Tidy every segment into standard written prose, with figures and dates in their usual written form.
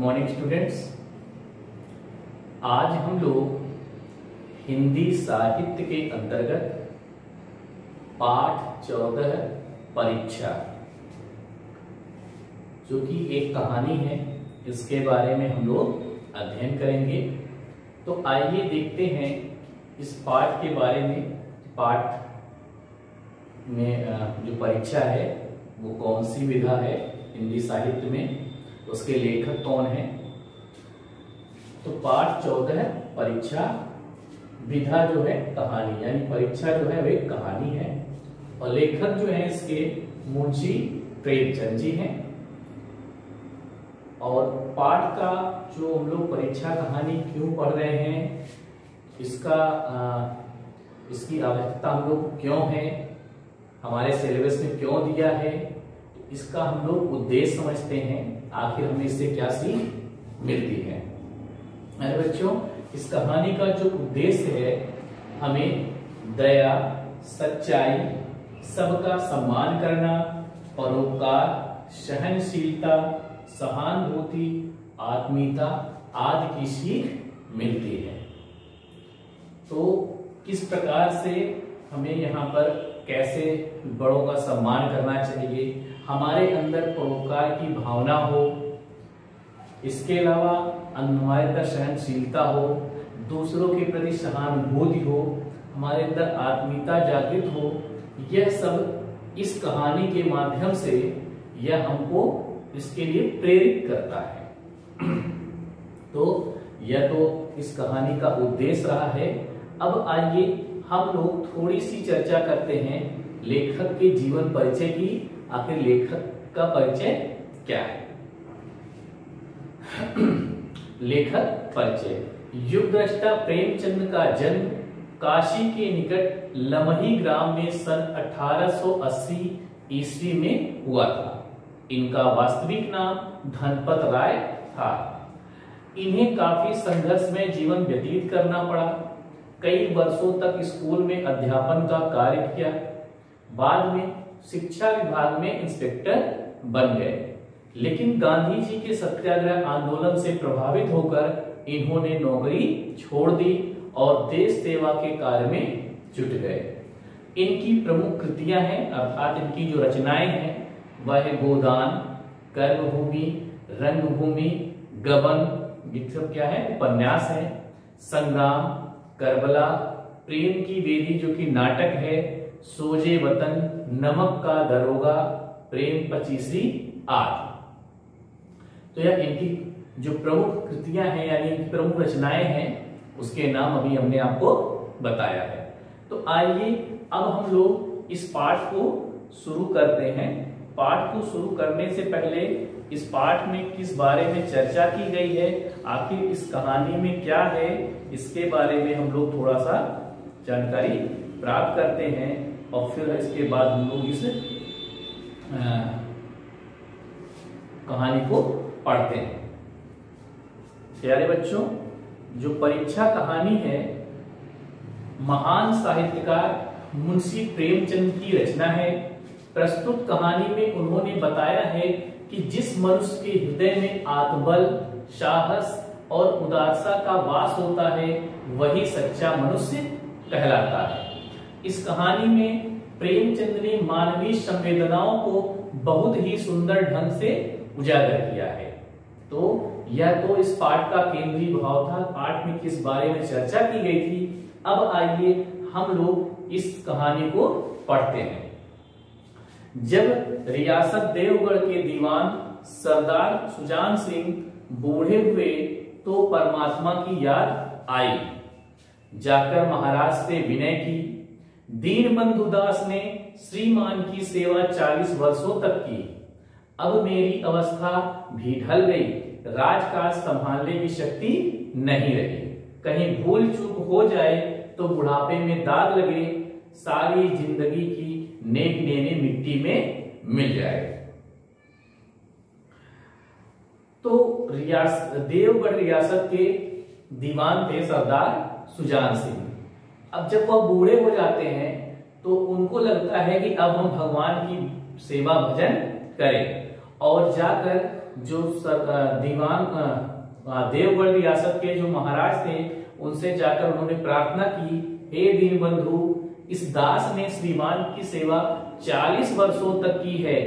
Morning students, आज हम लोग हिंदी साहित्य के अंतर्गत पाठ 14 परीक्षा, जो कि एक कहानी है, इसके बारे में हम लोग अध्ययन करेंगे। तो आइए देखते हैं इस पाठ के बारे में। पाठ में जो परीक्षा है वो कौन सी विधा है हिंदी साहित्य में, उसके लेखक कौन है। तो पाठ 14 परीक्षा, विधा जो है कहानी, यानी परीक्षा जो है वो एक कहानी है और लेखक जो है इसके मुंशी प्रेमचंद जी हैं। और पाठ का जो हम लोग परीक्षा कहानी क्यों पढ़ रहे हैं, इसकी आवश्यकता हम लोग क्यों है, हमारे सिलेबस में क्यों दिया है, इसका हम लोग उद्देश्य समझते हैं। आखिर हमें इससे क्या सीख मिलती है। अरे बच्चों, इस कहानी का जो उद्देश्य है, हमें दया, सच्चाई, सबका सम्मान करना, परोपकार, सहनशीलता, सहानुभूति, आत्मीयता आदि की सीख मिलती है। तो किस प्रकार से हमें यहाँ पर कैसे बड़ों का सम्मान करना चाहिए, हमारे अंदर परोपकार की भावना हो, इसके अलावा अन्वयता, सहनशीलता हो, दूसरों के प्रति सहानुभूति हो, हमारे अंदर आत्मीयता जागृत हो, यह सब इस कहानी के माध्यम से यह हमको इसके लिए प्रेरित करता है। तो यह तो इस कहानी का उद्देश्य रहा है। अब आइए हम लोग थोड़ी सी चर्चा करते हैं लेखक के जीवन परिचय की। आखिर लेखक का परिचय क्या है। लेखक परिचय। युग दृष्टा प्रेमचंद का जन्म काशी के निकट लमही ग्राम में सन 1880 ईस्वी में हुआ था। इनका वास्तविक नाम धनपत राय था। इन्हें काफी संघर्षमय जीवन व्यतीत करना पड़ा। कई वर्षों तक स्कूल में अध्यापन का कार्य किया। बाद में शिक्षा विभाग में इंस्पेक्टर बन गए, लेकिन गांधी जी के सत्याग्रह आंदोलन से प्रभावित होकर इन्होंने नौकरी छोड़ दी और देश सेवा के कार्य में जुट गए। इनकी प्रमुख कृतियां हैं, अर्थात इनकी जो रचनाएं हैं वह है गोदान, कर्मभूमि, रंगभूमि, गबन, ये सब क्या है, उपन्यास है, संग्राम, करबला, प्रेम की वेदी जो कि नाटक है, सोजे वतन, नमक का दरोगा, प्रेम पचीसी आदि। तो यह इनकी जो प्रमुख कृतियां हैं, यानी प्रमुख रचनाएं हैं, उसके नाम अभी हमने आपको बताया है। तो आइए अब हम लोग इस पाठ को शुरू करते हैं। पाठ को शुरू करने से पहले इस पाठ में किस बारे में चर्चा की गई है, आखिर इस कहानी में क्या है, इसके बारे में हम लोग थोड़ा सा जानकारी प्राप्त करते हैं और फिर इसके बाद हम लोग इस कहानी को पढ़ते हैं। प्यारे बच्चों, जो परीक्षा कहानी है महान साहित्यकार मुंशी प्रेमचंद की रचना है। प्रस्तुत कहानी में उन्होंने बताया है कि जिस मनुष्य के हृदय में आत्मबल, साहस और उदारता का वास होता है वही सच्चा मनुष्य कहलाता है। इस कहानी में प्रेमचंद ने मानवीय संवेदनाओं को बहुत ही सुंदर ढंग से उजागर किया है। तो यह तो इस पाठ का केंद्रीय भाव था। पाठ में किस बारे में चर्चा की गई थी, अब आइए हम लोग इस कहानी को पढ़ते हैं। जब रियासत देवगढ़ के दीवान सरदार सुजान सिंह बूढ़े हुए तो परमात्मा की याद आई। जाकर महाराज से विनय की। दीनबंधु दास ने श्रीमान की सेवा 40 वर्षों तक की। अब मेरी अवस्था भी ढल गई, राजकाज संभालने की शक्ति नहीं रही। कहीं भूल चूक हो जाए तो बुढ़ापे में दाग लगे, सारी जिंदगी की नेक नेने मिट्टी में मिल जाए। तो देवगढ़ रियासत के दीवान थे सरदार सुजान सिंह। अब जब वह बूढ़े हो जाते हैं तो उनको लगता है कि अब हम भगवान की सेवा भजन करें और जाकर जो दीवान देवगढ़ रियासत के जो महाराज थे उनसे जाकर उन्होंने प्रार्थना की, हे दीनबंधु, इस दास ने श्रीमान की सेवा 40 वर्षों तक की है,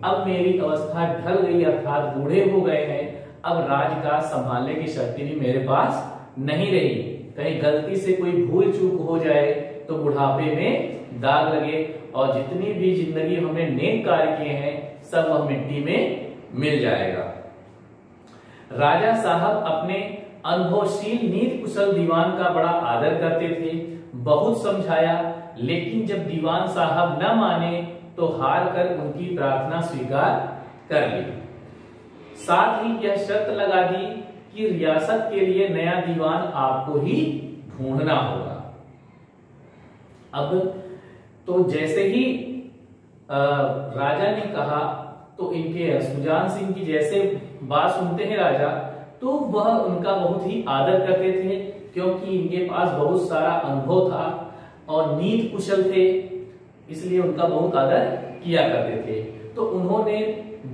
अब मेरी अवस्था ढल गई अर्थात बूढ़े हो गए हैं, अब राजकाज संभालने की शक्ति भी मेरे पास नहीं रही, कहीं गलती से कोई भूल चूक हो जाए तो बुढ़ापे में दाग लगे और जितनी भी जिंदगी हमने नेक कार्य किए हैं सब वह मिट्टी में मिल जाएगा। राजा साहब अपने अनुभवशील नीति कुशल दीवान का बड़ा आदर करते थे, बहुत समझाया, लेकिन जब दीवान साहब न माने तो हार कर उनकी प्रार्थना स्वीकार कर ली। साथ ही यह शर्त लगा दी कि रियासत के लिए नया दीवान आपको ही ढूंढना होगा। अब तो जैसे ही राजा ने कहा तो इनके सुजान सिंह की जैसे बात सुनते हैं राजा, तो वह उनका बहुत ही आदर करते थे, क्योंकि इनके पास बहुत सारा अनुभव था और नीति कुशल थे, इसलिए उनका बहुत आदर किया करते थे। तो उन्होंने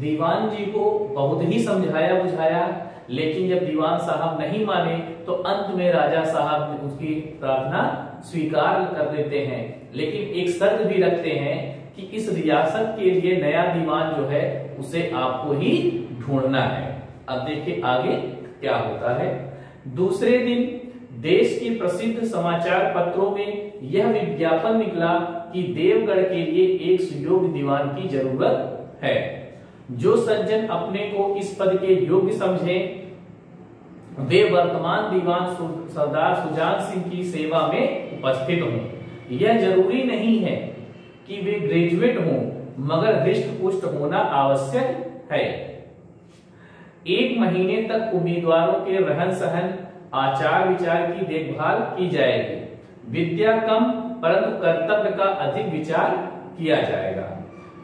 दीवान जी को बहुत ही समझाया बुझाया, लेकिन जब दीवान साहब नहीं माने तो अंत में राजा साहब उसकी प्रार्थना स्वीकार कर देते हैं, लेकिन एक शर्त भी रखते हैं कि इस रियासत के लिए नया दीवान जो है उसे आपको ही ढूंढना है। अब देखिए आगे क्या होता है। दूसरे दिन देश के प्रसिद्ध समाचार पत्रों में यह विज्ञापन निकला कि देवगढ़ के लिए एक सुयोग्य दीवान की जरूरत है। जो सज्जन अपने को इस पद के योग्य समझे वे वर्तमान दीवान सरदार सुजान सिंह की सेवा में उपस्थित हों। यह जरूरी नहीं है कि वे ग्रेजुएट हों, मगर हृष्ट पुष्ट होना आवश्यक है। 1 महीने तक उम्मीदवारों के रहन सहन आचार विचार की देखभाल की जाएगी। विद्या कम परंतु कर्तव्य का अधिक विचार किया जाएगा।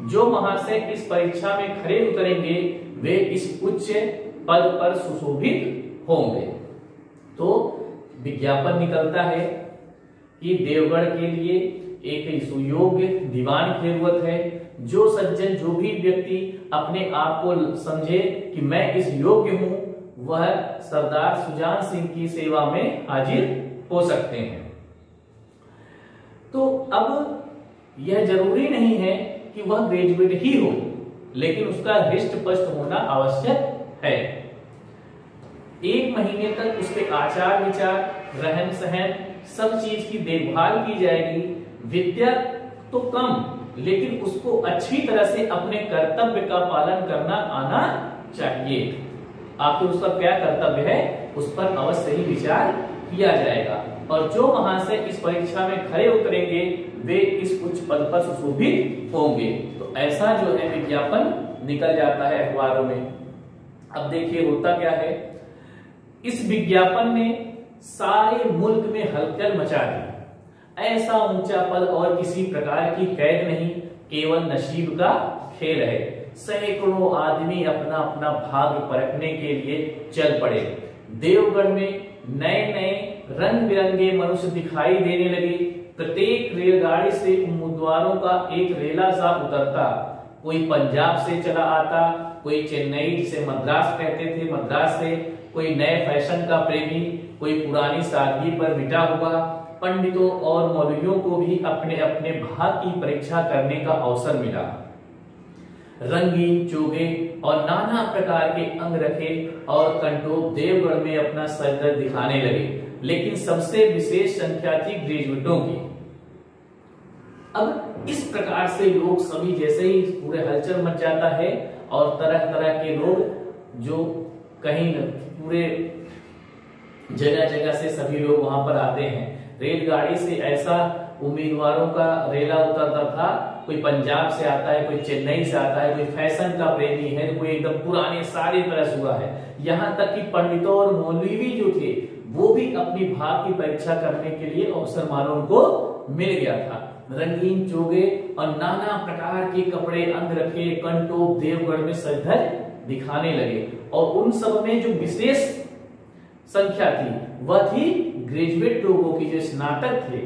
जो महाशय इस परीक्षा में खरे उतरेंगे वे इस उच्च पद पर सुशोभित होंगे। तो विज्ञापन निकलता है कि देवगढ़ के लिए एक सुयोग्य दीवान की जरूरत है। जो सज्जन जो भी व्यक्ति अपने आप को समझे कि मैं इस योग्य हूं, वह सरदार सुजान सिंह की सेवा में हाजिर हो सकते हैं। तो अब यह जरूरी नहीं है कि वह ग्रेजुएट ही हो, लेकिन उसका हृष्ट पुष्ट होना आवश्यक है। 1 महीने तक उसके आचार विचार रहन सहन सब चीज की देखभाल की जाएगी। विद्या तो कम, लेकिन उसको अच्छी तरह से अपने कर्तव्य का पालन करना आना चाहिए। आखिर उसका क्या कर्तव्य है उस पर अवश्य ही विचार किया जाएगा। और जो महाशय इस परीक्षा में खरे उतरेंगे वे इस उच्च पद पर सुशोभित होंगे। तो ऐसा जो है विज्ञापन निकल जाता है अखबारों में। अब देखिए होता क्या है, इस विज्ञापन ने सारे मुल्क में हलचल मचा दी। ऐसा ऊंचा पद और किसी प्रकार की कैद नहीं, केवल नसीब का खेल है। सैकड़ों आदमी अपना अपना भाग्य परखने के लिए चल पड़े। देवगढ़ में नए नए रंग बिरंगे मनुष्य दिखाई देने लगे। प्रत्येक रेलगाड़ी से उम्मीदवारों का एक रेला सा उतरता। कोई पंजाब से चला आता, कोई चेन्नई जिसे मद्रास कहते थे मद्रास से, कोई नए फैशन का प्रेमी, कोई पुरानी सादगी पर मिटा हुआ। पंडितों और मौलवियों को भी अपने अपने भाग्य की परीक्षा करने का अवसर मिला। रंगीन चोगे और नाना प्रकार के अंग रखे और कंटोप देवगढ़ में अपना सर दिखाने लगे, लेकिन सबसे विशेष संख्या थी ग्रेजुएटों की। अब इस प्रकार से लोग सभी जैसे ही पूरे हलचल मच जाता है और तरह तरह के लोग जो कहीं पूरे जगह जगह से सभी लोग वहां पर आते हैं। रेलगाड़ी से ऐसा उम्मीदवारों का रेला उतरता था, कोई पंजाब से आता है, कोई चेन्नई से आता है, कोई फैशन का प्रेमी है, कोई एकदम पुराने सारे तरह हुआ है। यहाँ तक कि पंडितों और मौलवी जो थे वो भी अपनी भाग की परीक्षा करने के लिए अवसर मानो उनको मिल गया था। रंगीन चोगे और नाना प्रकार के कपड़े अंग रखे कंटोप देवगढ़ में सजधज दिखाने लगे। और उन सब में जो विशेष संख्या थी वह थी ग्रेजुएट लोगों की, जो स्नातक थे।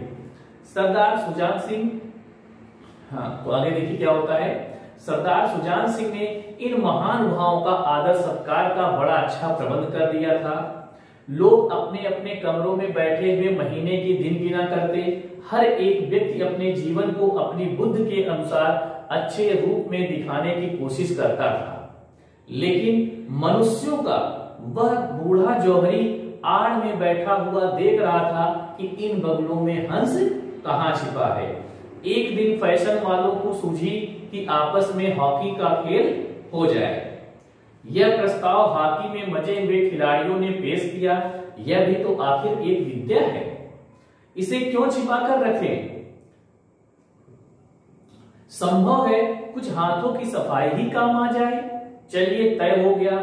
सरदार सुजान सिंह, हाँ तो आगे देखिए क्या होता है। सरदार सुजान सिंह ने इन महानुभावों का आदर सत्कार का बड़ा अच्छा प्रबंध कर दिया था। लोग अपने अपने कमरों में बैठे हुए महीने के दिन गिना करते। हर एक व्यक्ति अपने जीवन को अपनी बुद्धि के अनुसार अच्छे रूप में दिखाने की कोशिश करता था, लेकिन मनुष्यों का वह बूढ़ा जौहरी आड़ में बैठा हुआ देख रहा था कि इन बगलों में हंस कहाँ छिपा है। एक दिन फैशन वालों को सूझी कि आपस में हॉकी का खेल हो जाए। यह प्रस्ताव हॉकी में मजे हुए खिलाड़ियों ने पेश किया। यह भी तो आखिर एक विद्या है, इसे क्यों छिपा कर रखें? संभव है कुछ हाथों की सफाई ही काम आ जाए। चलिए, तय हो गया,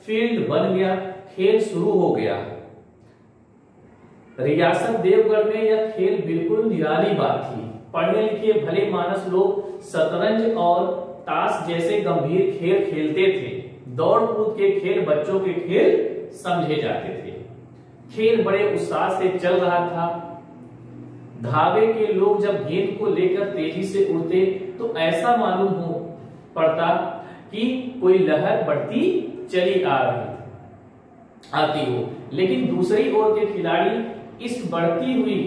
फील्ड बन गया, खेल शुरू हो गया। रियासत देवगढ़ में यह खेल बिल्कुल निराली बात थी। पढ़े लिखे भले मानस लोग शतरंज और ताश जैसे गंभीर खेल खेलते थे। दौड़ कूद के खेल बच्चों के खेल समझे जाते थे। खेल बड़े उत्साह से चल रहा था। धावे के लोग जब गेंद को लेकर तेजी से उड़ते तो ऐसा मालूम हो पड़ता कि कोई लहर बढ़ती चली आती हो, लेकिन दूसरी ओर के खिलाड़ी इस बढ़ती हुई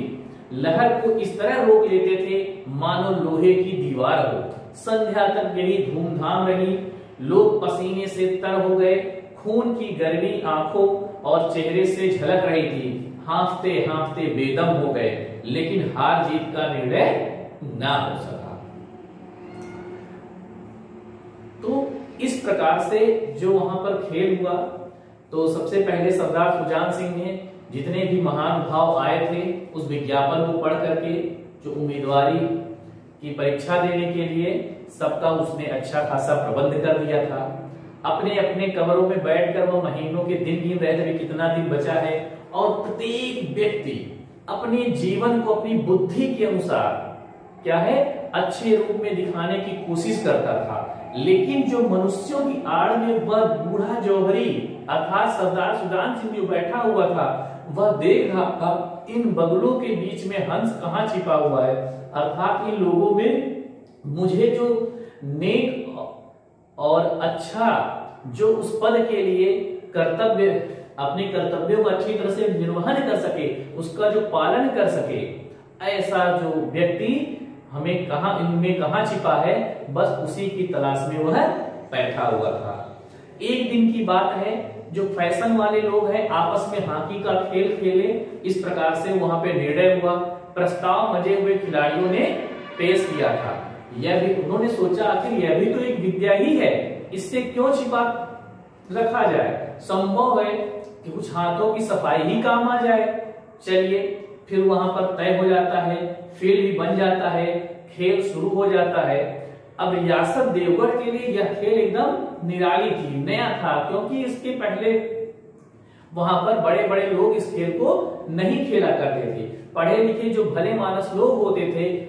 लहर को इस तरह रोक लेते थे मानो लोहे की दीवार हो। संध्या तक यही धूमधाम रही। लोग पसीने से तर हो गए। खून की गर्मी आंखों और चेहरे से झलक रही थी। हांफते हांफते बेदम हो गए, लेकिन हार जीत का निर्णय ना हो सका। तो इस प्रकार से जो वहां पर खेल हुआ, तो सबसे पहले सरदार सुजान सिंह ने जितने भी महानुभाव आए थे उस विज्ञापन को पढ़ करके जो उम्मीदवारी की परीक्षा देने के लिए सबका उसने अच्छा खासा प्रबंध कर दिया था। अपने अपने कमरों में बैठकर वो महीनों के दिन गिन रहे थे, कितना दिन बचा है, और प्रत्येक व्यक्ति अपने जीवन को अपनी बुद्धि के अनुसार क्या है अच्छे रूप में दिखाने की कोशिश करता था। लेकिन जो मनुष्यों की आड़ में वह बूढ़ा जौहरी अर्थात सरदार सुजान सिंह जो बैठा हुआ था, वह देख रहा था इन बगलों के बीच में हंस कहाँ छिपा हुआ है। अर्थात इन लोगों में मुझे जो नेक और अच्छा जो उस पद के लिए कर्तव्य अपने कर्तव्यों को अच्छी तरह से निर्वहन कर सके, उसका जो पालन कर सके, ऐसा जो व्यक्ति हमें इनमें कहाँ छिपा है, बस उसी की तलाश में वह बैठा हुआ था। एक दिन की बात है, जो फैशन वाले लोग हैं आपस में हॉकी का खेल खेले, इस प्रकार से वहां पे निर्णय हुआ। प्रस्ताव मजे हुए खिलाड़ियों ने पेश किया था। यह भी उन्होंने सोचा आखिर यह भी तो एक विद्या ही है, इससे क्यों छिपा रखा जाए। संभव है कि कुछ हाथों की सफाई ही काम आ जाए। चलिए, फिर वहां पर तय हो जाता है, फील्ड भी बन जाता है, खेल शुरू हो जाता है। अब रियासत देवगढ़ के लिए यह खेल एकदम निराली थी, नया था, क्योंकि इसके पहले वहां पर बड़े बड़े लोग इस खेल को नहीं खेला करते थे। पढ़े लिखे जो भले मानस लोग होते थे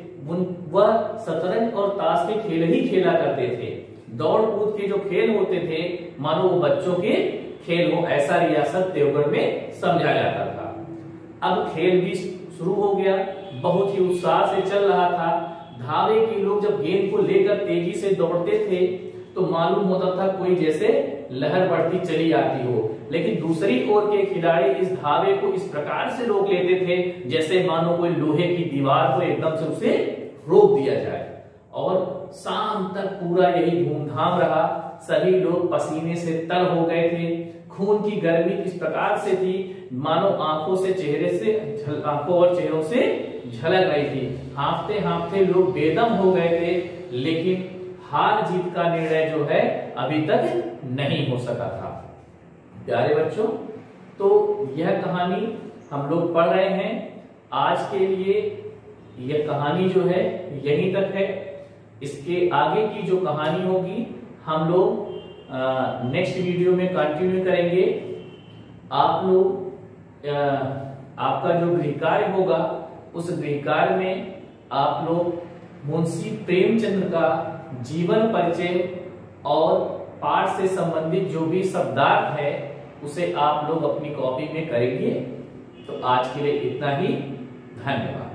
वह शतरंज और ताश के खेल ही खेला करते थे। दौड़ कूद के जो खेल होते थे मानो वो बच्चों के खेल हो, ऐसा रियासत देवगढ़ में समझा जाता था। अब खेल भी शुरू हो गया, बहुत ही उत्साह से चल रहा था। धावे के लोग जब गेंद को लेकर तेजी से दौड़ते थे तो मालूम होता था कोई जैसे लहर बढ़ती चली आती हो, लेकिन दूसरी ओर के खिलाड़ी इस धावे को इस प्रकार से रोक लेते थे जैसे मानो कोई लोहे की दीवार को एकदम से उसे रोक दिया जाए। और शाम तक पूरा यही धूमधाम रहा। सभी लोग पसीने से तर हो गए थे। खून की गर्मी इस प्रकार से थी मानो आंखों और चेहरों से झलक रही थी। हांफते हांफते लोग बेदम हो गए थे, लेकिन हार जीत का निर्णय जो है अभी तक नहीं हो सका था। प्यारे बच्चों, तो यह कहानी हम लोग पढ़ रहे हैं। आज के लिए यह कहानी जो है यहीं तक है। इसके आगे की जो कहानी होगी हम लोग नेक्स्ट वीडियो में कंटिन्यू करेंगे। आप लोग आपका जो गृह कार्य होगा उस गृह कार्य में आप लोग मुंशी प्रेमचंद का जीवन परिचय और पाठ से संबंधित जो भी शब्दार्थ है उसे आप लोग अपनी कॉपी में करेंगे। तो आज के लिए इतना ही। धन्यवाद।